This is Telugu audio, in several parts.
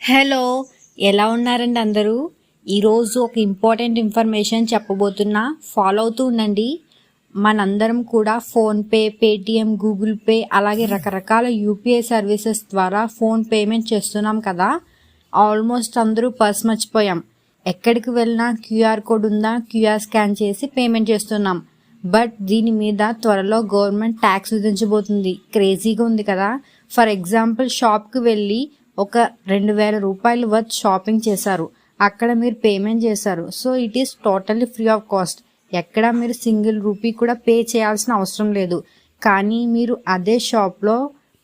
హలో, ఎలా ఉన్నారండి అందరూ? ఈరోజు ఒక ఇంపార్టెంట్ ఇన్ఫర్మేషన్ చెప్పబోతున్నా, ఫాలో అవుతూ ఉండండి. మనందరం కూడా ఫోన్పే, పేటిఎం, గూగుల్ పే అలాగే రకరకాల యూపీఐ సర్వీసెస్ ద్వారా ఫోన్ పేమెంట్ చేస్తున్నాం కదా. ఆల్మోస్ట్ అందరూ పర్స్ మర్చిపోయాం. ఎక్కడికి వెళ్ళినా క్యూఆర్ కోడ్ ఉందా, క్యూఆర్ స్కాన్ చేసి పేమెంట్ చేస్తున్నాం. బట్ దీని మీద త్వరలో గవర్నమెంట్ ట్యాక్స్ విధించబోతుంది. క్రేజీగా ఉంది కదా. ఫర్ ఎగ్జాంపుల్, షాప్కి వెళ్ళి ఒక 2,000 రూపాయలు వర్త్ షాపింగ్ చేశారు. అక్కడ మీరు పేమెంట్ చేశారు. So it is totally free of cost. ఎక్కడ మీరు సింగిల్ రూపీ కూడా పే చేయాల్సిన అవసరం లేదు. కానీ మీరు అదే షాప్లో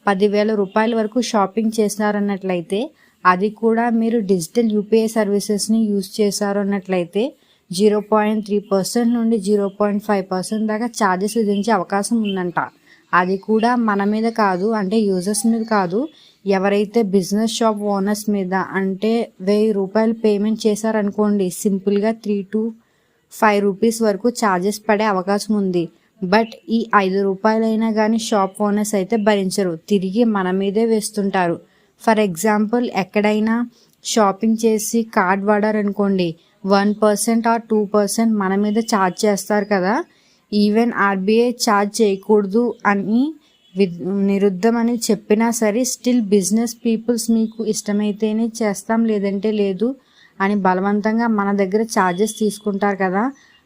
10,000 రూపాయల వరకు షాపింగ్ చేసినారన్నట్లయితే, అది కూడా మీరు డిజిటల్ యూపీఐ సర్వీసెస్ని యూజ్ చేశారు అన్నట్లయితే 0.3% నుండి 0.5% దాకా ఛార్జెస్ విధించే అవకాశం ఉందంట. అది కూడా మన మీద కాదు, అంటే యూజర్స్ మీద కాదు, ఎవరైతే బిజినెస్ షాప్ ఓనర్స్ మీద. అంటే 1,000 రూపాయలు పేమెంట్ చేశారనుకోండి, సింపుల్గా 3 to 5 రూపీస్ వరకు ఛార్జెస్ పడే అవకాశం ఉంది. బట్ ఈ 5 రూపాయలైనా కానీ షాప్ ఓనర్స్ అయితే భరించరు, తిరిగి మన మీదే వేస్తుంటారు. ఫర్ ఎగ్జాంపుల్, ఎక్కడైనా షాపింగ్ చేసి కార్డ్ వాడారనుకోండి, 1% ఆర్ 2% మన మీద ఛార్జ్ చేస్తారు కదా. ఈవెన్ ఆర్బీఐ ఛార్జ్ చేయకూడదు అని నిరుద్ధమని చెప్పినా సరే, స్టిల్ బిజినెస్ పీపుల్స్ మీకు ఇష్టమైతేనే చేస్తాం లేదంటే లేదు అని బలవంతంగా మన దగ్గర ఛార్జెస్ తీసుకుంటారు కదా.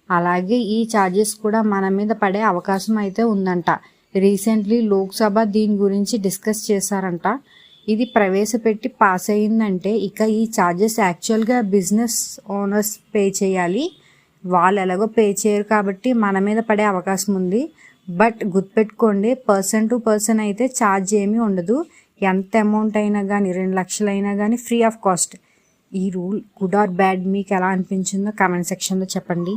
అలాగే ఈ ఛార్జెస్ కూడా మన మీద పడే అవకాశం అయితే ఉందంట. రీసెంట్లీ లోక్సభ దీని గురించి డిస్కస్ చేశారంట. ఇది ప్రవేశపెట్టి పాస్ అయ్యిందంటే ఇక ఈ ఛార్జెస్ యాక్చువల్గా బిజినెస్ ఓనర్స్ పే చేయాలి. వాళ్ళు ఎలాగో పే చేయరు కాబట్టి మన మీద పడే అవకాశం ఉంది. బట్ గుర్తుపెట్టుకోండి, పర్సన్ టు పర్సన్ అయితే ఛార్జ్ ఏమీ ఉండదు. ఎంత అమౌంట్ అయినా కానీ, 2 లక్షలు అయినా కానీ ఫ్రీ ఆఫ్ కాస్ట్. ఈ రూల్ గుడ్ ఆర్ బ్యాడ్ మీకు ఎలా అనిపించిందో కామెంట్ సెక్షన్లో చెప్పండి.